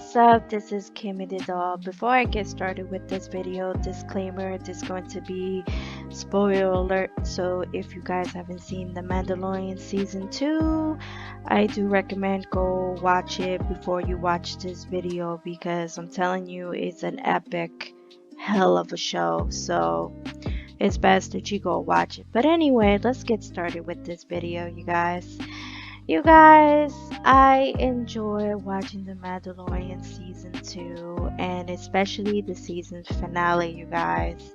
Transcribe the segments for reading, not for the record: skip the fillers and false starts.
what's up? This is Kimmy the doll. Before I get started with this video, disclaimer, this is going to be spoiler alert. So if you guys haven't seen The Mandalorian season 2, I do recommend go watch it before you watch this video because I'm telling you it's an epic hell of a show. So it's best that you go watch it. But anyway, let's get started with this video, you guys. You guys, I enjoy watching The Mandalorian season 2 and especially the season finale, you guys.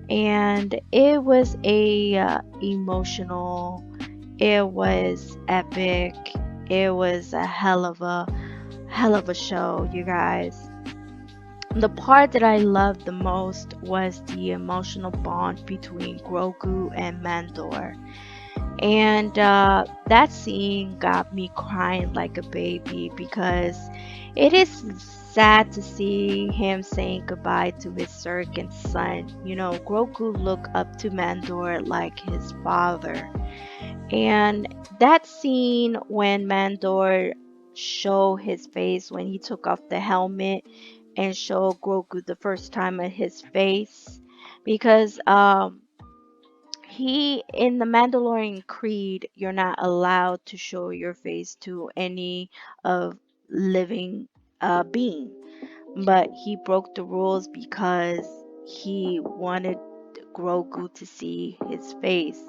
And it was a emotional, it was epic, it was a hell of a show, you guys. The part that I loved the most was the emotional bond between Grogu and Mandor. And that scene got me crying like a baby because it is sad to see him saying goodbye to his surrogate son. You know, Grogu looked up to Mandor like his father. And that scene when Mandor showed his face when he took off the helmet and showed Grogu the first time at his face because he in the Mandalorian Creed, you're not allowed to show your face to any of living being, but he broke the rules because he wanted Grogu to see his face,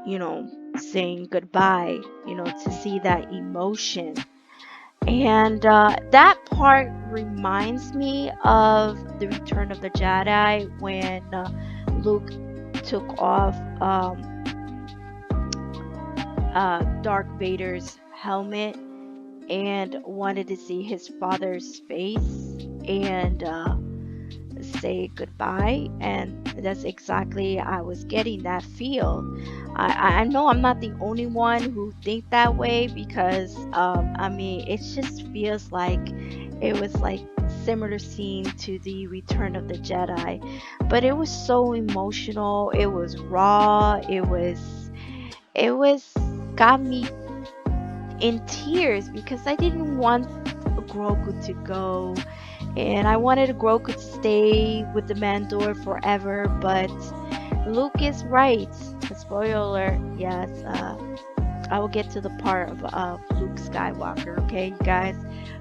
you know, saying goodbye, you know, to see that emotion. And that part reminds me of the Return of the Jedi when Luke took off Darth Vader's helmet and wanted to see his father's face and say goodbye. And that's exactly, I was getting that feel. I know I'm not the only one who think that way because I mean it just feels like it was like similar scene to the Return of the Jedi, but it was so emotional, it was raw, it was got me in tears because I didn't want Grogu to go and I wanted Grogu to stay with the Mandor forever, but Luke is right. Spoiler alert, yes, I will get to the part of Luke Skywalker, okay, you guys?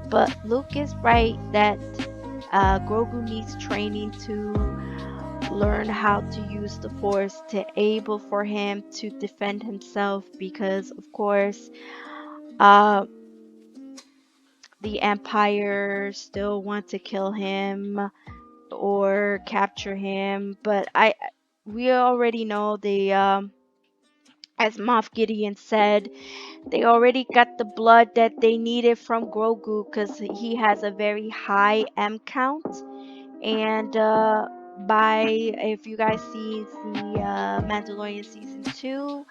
But Luke is right that Grogu needs training to learn how to use the Force to able for him to defend himself because, of course, uh, the Empire still want to kill him or capture him, but we already know they as Moff Gideon said, they already got the blood that they needed from Grogu because he has a very high M count. And by if you guys see the Mandalorian season 2,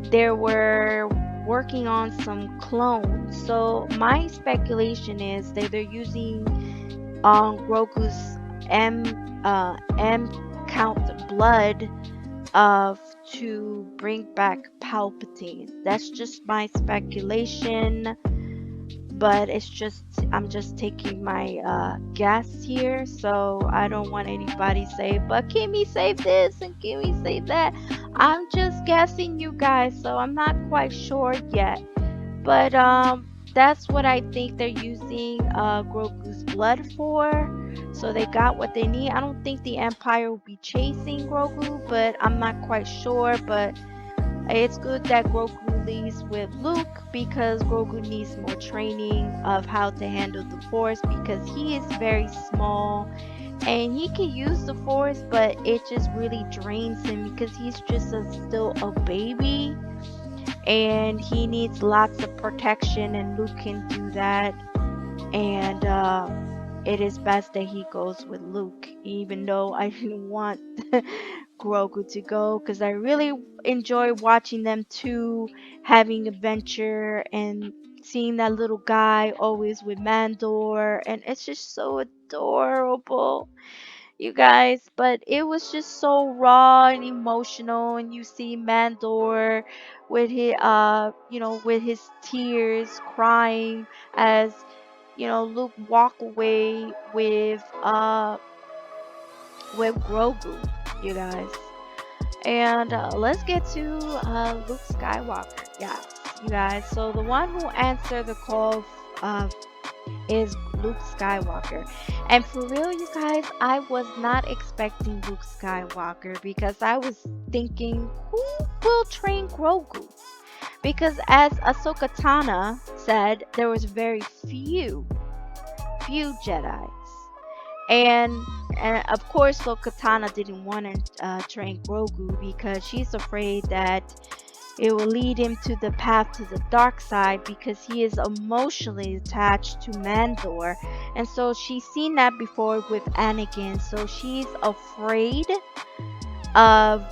they were working on some clones. So my speculation is that they're using Grogu's M count blood of to bring back Palpatine. That's just my speculation, but it's just I'm just taking my guess here, so I don't want anybody say, but Kimmy say this and Kimmy say that. I'm just guessing, you guys, so I'm not quite sure yet. But that's what I think they're using Grogu's blood for. So they got what they need. I don't think the Empire will be chasing Grogu, but I'm not quite sure. But it's good that Grogu leaves with Luke because Grogu needs more training of how to handle the Force because he is very small and he can use the Force, but it just really drains him because he's just still a baby and he needs lots of protection, and Luke can do that. And it is best that he goes with Luke, even though I didn't want Grogu to go because I really enjoy watching them two having adventure and seeing that little guy always with Mandor, and it's just so adorable, you guys. But it was just so raw and emotional, and you see Mandor with his with his tears crying as Luke walk away with Grogu, you guys. And let's get to Luke Skywalker. Yes, you guys. So the one who answered the call is Luke Skywalker. And for real, you guys, I was not expecting Luke Skywalker because I was thinking, who will train Grogu? Because as Ahsoka Tano said, there was very few Jedi's. And, and of course, Ahsoka Tano didn't want to train Grogu because she's afraid that it will lead him to the path to the dark side because he is emotionally attached to Mandor. And so she's seen that before with Anakin. So she's afraid of,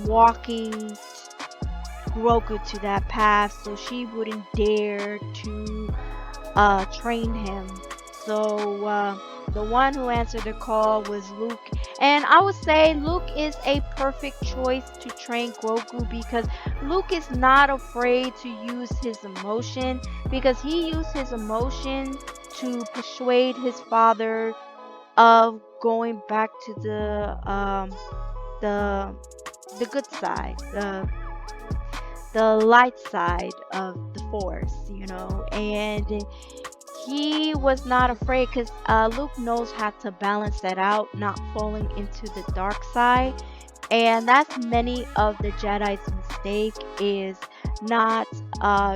walking Grogu to that path. So she wouldn't dare to train him. So the one who answered the call was Luke. And I would say Luke is a perfect choice to train Grogu because Luke is not afraid to use his emotion because he used his emotion to persuade his father of going back to the the good side, the light side of the force, and he was not afraid because Luke knows how to balance that out, not falling into the dark side. And that's many of the Jedi's mistake is not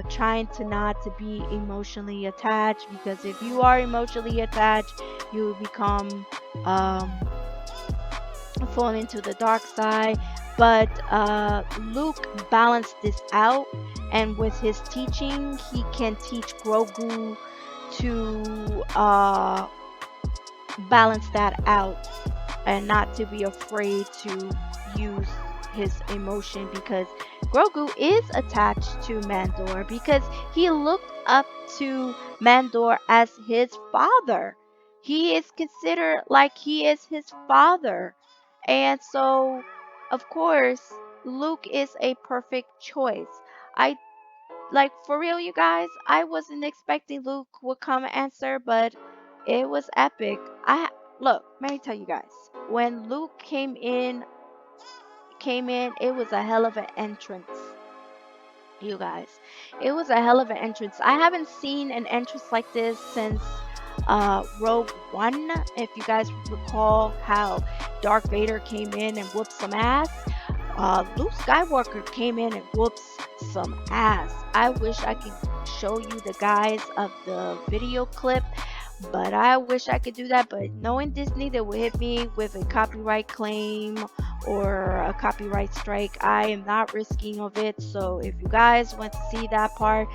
trying to not to be emotionally attached, because if you are emotionally attached, you will become fall into the dark side. But Luke balanced this out, and with his teaching, he can teach Grogu to balance that out and not to be afraid to use his emotion, because Grogu is attached to Mandor because he looked up to Mandor as his father. He is considered like he is his father. And so, of course, Luke is a perfect choice. I like, for real, you guys, I wasn't expecting Luke would come and answer, but it was epic. Look, let me tell you guys. When Luke came in, it was a hell of an entrance. You guys, it was a hell of an entrance. I haven't seen an entrance like this since Rogue One. If you guys recall how Darth Vader came in and whooped some ass, Luke Skywalker came in and whoops some ass. I wish I could show you the guys of the video clip, but I wish I could do that. But knowing Disney, they will hit me with a copyright claim or a copyright strike. I am not risking of it. So if you guys want to see that part,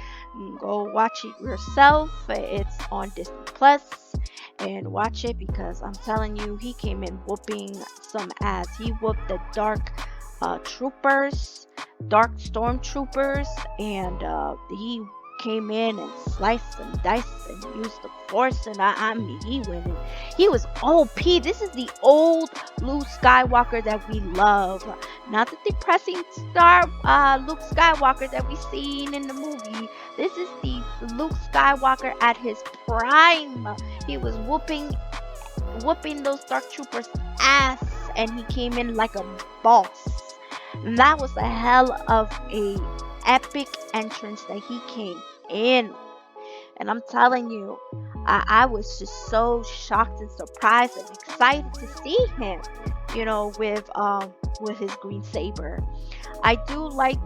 go watch it yourself. It's on Disney Plus, and watch it, because I'm telling you, he came in whooping some ass. He whooped the dark stormtroopers, and he came in and sliced and diced and used the force, and I mean, he went in. He was OP. This is the old Luke Skywalker that we love, not the depressing star Luke Skywalker that we seen in the movie. This is the Luke Skywalker at his prime. He was whooping those dark troopers ass, and he came in like a boss. And that was a hell of a epic entrance that he came in. And I'm telling you, I was just so shocked and surprised and excited to see him, with his green saber. I do like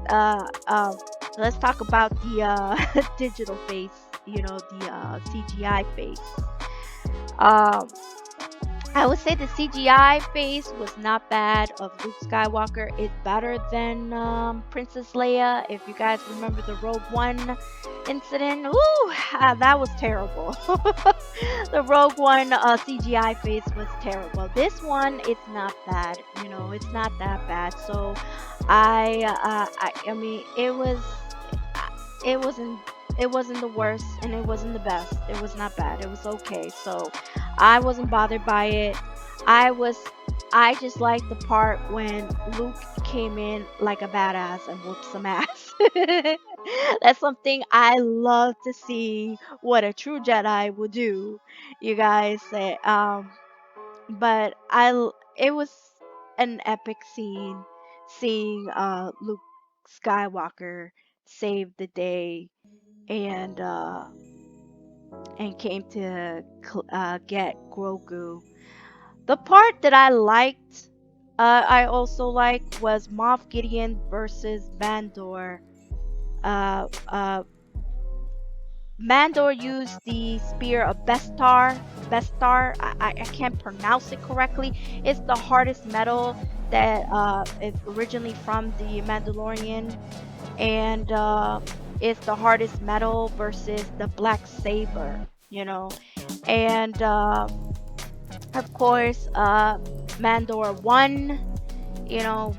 let's talk about the digital face, the CGI face. Um I would say the CGI face was not bad of Luke Skywalker. It's better than Princess Leia. If you guys remember the Rogue One incident, that was terrible. The Rogue One CGI face was terrible. This one, it's not bad. It's not that bad. So I mean, it wasn't the worst, and it wasn't the best. It was not bad. It was okay. So I wasn't bothered by it. I just liked the part when Luke came in like a badass and whooped some ass. That's something I love to see what a true Jedi would do. You guys say, but it was an epic scene seeing Luke Skywalker save the day and came to get Grogu. The part that I liked, I also like, was Moff Gideon versus Mandor. Uh, Mandor used the spear of Bestar. Bestar, I can't pronounce it correctly. It's the hardest metal that is originally from the Mandalorian, and it's the hardest metal versus the black saber. And of course, Mandor won.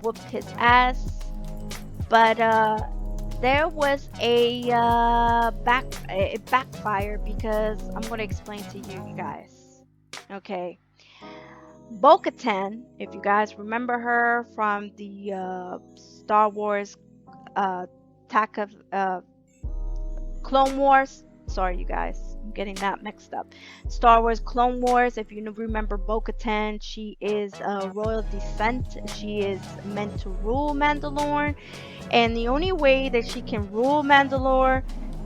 Whooped his ass, but there was a backfire because I'm gonna explain to you guys. Okay, Bo-Katan, if you guys remember her from the Star Wars uh, Attack of Clone Wars. Sorry, you guys, I'm getting that mixed up. Star Wars Clone Wars. If you remember Bo-Katan, she is a royal descent. She is meant to rule Mandalore, and the only way that she can rule Mandalore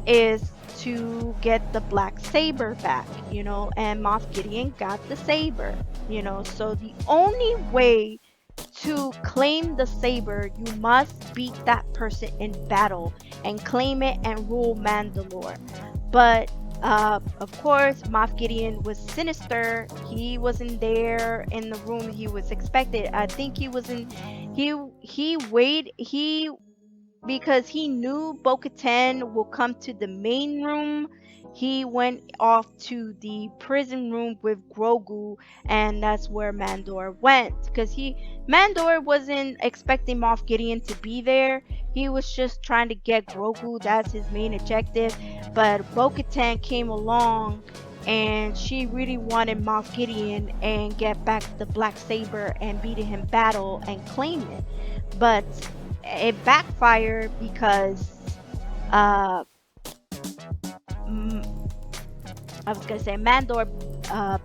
is to get the black saber back, and Moff Gideon got the saber, so the only way to claim the saber, you must beat that person in battle and claim it and rule Mandalore. But of course, Moff Gideon was sinister. He wasn't there in the room he was expected. I think he was in. He waited. He because he knew Bo-Katan will come to the main room. He went off to the prison room with Grogu, and that's where Mandor went. Because Mandor wasn't expecting Moff Gideon to be there. He was just trying to get Grogu. That's his main objective. But Bo-Katan came along, and she really wanted Moff Gideon and get back the black saber and beat him in battle and claim it. But it backfired because uh I was gonna say Mandor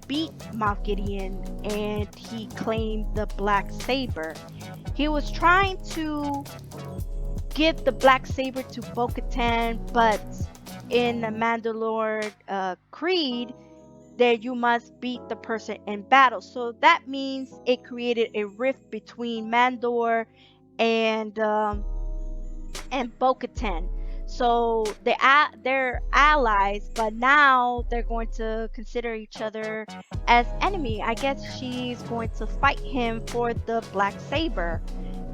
beat Moff Gideon and he claimed the black saber. He was trying to give the black saber to Bo-Katan, but in the Mandalore creed, that you must beat the person in battle. So that means it created a rift between Mandor and Bo-Katan. So they're allies, but now they're going to consider each other as enemy. I guess she's going to fight him for the black saber,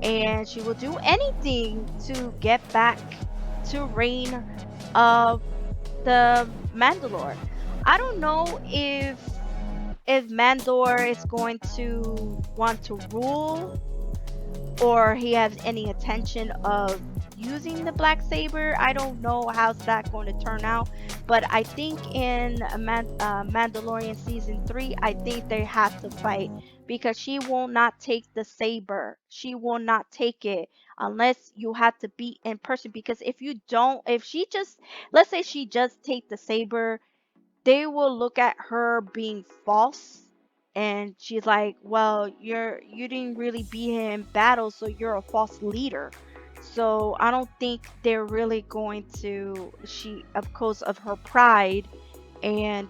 and she will do anything to get back to reign of the Mandalore. I don't know if Mandor is going to want to rule or he has any intention of using the black saber. I don't know how's that going to turn out, but I think in Mandalorian season 3, I think they have to fight because she will not take the saber. She will not take it unless you have to be in person, because if she just, let's say she just take the saber, they will look at her being false, and she's like, well, you didn't really beat him in battle, so you're a false leader. So I don't think they're really going to, she, of course, of her pride, and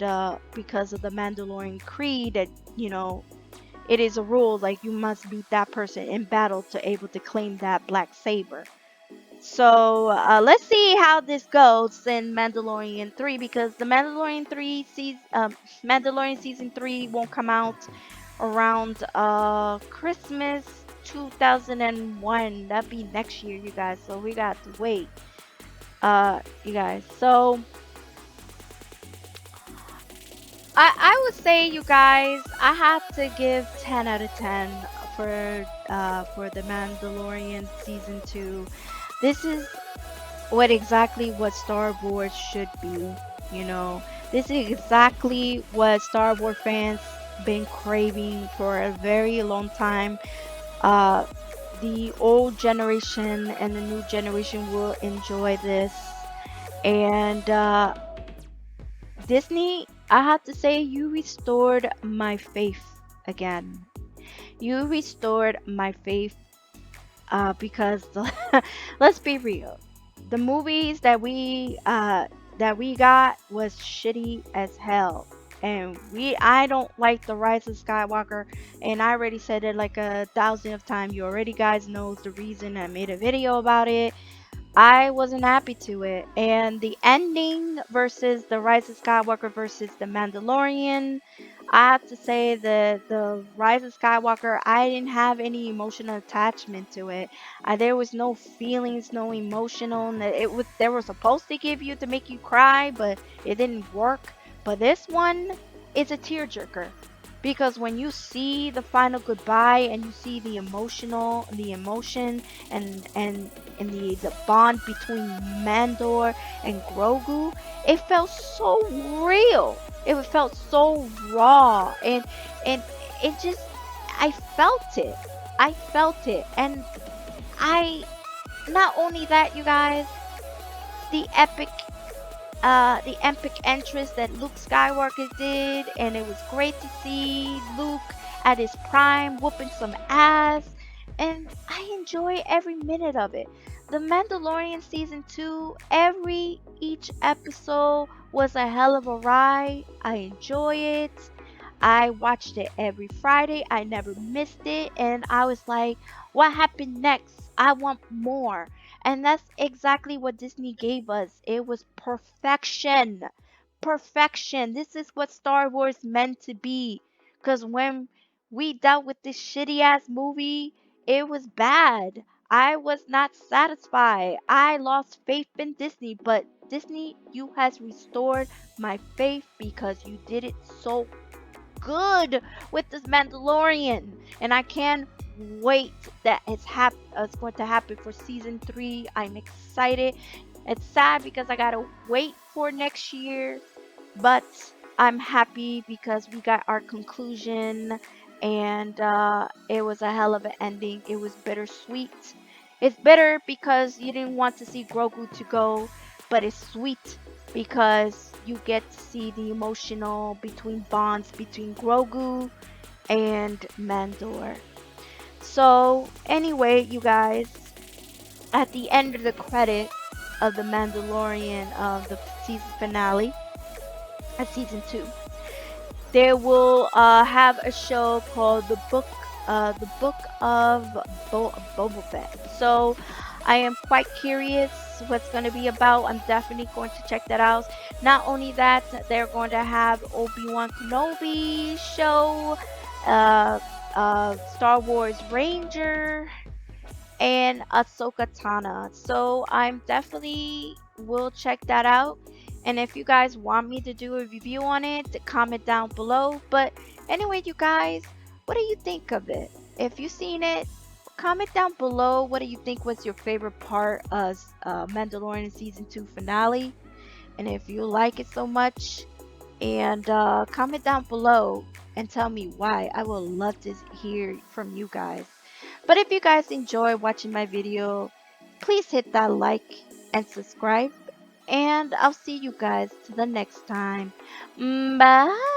because of the Mandalorian creed, that it is a rule, like you must beat that person in battle to able to claim that black saber. So let's see how this goes in Mandalorian 3, because the Mandalorian season 3 won't come out around Christmas 2001. That'd be next year, you guys. So we got to wait, you guys. So I would say, you guys, I have to give 10 out of 10 for the Mandalorian season 2. This is what Star Wars should be. This is exactly what Star Wars fans been craving for a very long time. Uh, the old generation and the new generation will enjoy this. And Disney, I have to say, you restored my faith again. You restored my faith because let's be real, the movies that we got was shitty as hell. And I don't like the Rise of Skywalker, and I already said it like a thousand of times. You already guys knows the reason. I made a video about it. I wasn't happy to it. And the ending versus the Rise of Skywalker versus the Mandalorian, I have to say that the Rise of Skywalker, I didn't have any emotional attachment to it. There was no feelings, no emotional. It was they were supposed to give you to make you cry, but it didn't work. But this one is a tearjerker. Because when you see the final goodbye and you see the emotion and the bond between Mandor and Grogu, it felt so real. It felt so raw, and it just I felt it. I felt it, and I not only that, you guys, the epic entrance that Luke Skywalker did, and it was great to see Luke at his prime whooping some ass, and I enjoy every minute of it. The Mandalorian season 2, each episode was a hell of a ride. I enjoy it. I watched it every Friday. I never missed it, and I was like, what happened next? I want more. And that's exactly what Disney gave us. It was perfection. Perfection. This is what Star Wars meant to be. Because when we dealt with this shitty ass movie, it was bad. I was not satisfied. I lost faith in Disney, but Disney, you has restored my faith because you did it so good with this Mandalorian, and I can't wait that it's going to happen for season 3. I'm excited. It's sad because I gotta wait for next year, but I'm happy because we got our conclusion, and it was a hell of an ending. It was bittersweet. It's bitter because you didn't want to see Grogu to go, but it's sweet because you get to see the emotional between bonds between Grogu and Mandor. So, anyway, you guys, at the end of the credit of the Mandalorian of the season finale, season 2, they will have a show called the Book of Boba Fett. So I am quite curious what's going to be about. I'm definitely going to check that out. Not only that, they're going to have Obi-Wan Kenobi show, uh, Star Wars Ranger, and Ahsoka Tana. So I'm definitely will check that out. And if you guys want me to do a review on it, comment down below. But anyway, you guys, what do you think of it? If you've seen it, comment down below. What do you think was your favorite part of Mandalorian season 2 finale? And if you like it so much, and comment down below and tell me why. I would love to hear from you guys. But if you guys enjoy watching my video, please hit that like and subscribe. And I'll see you guys to the next time. Bye.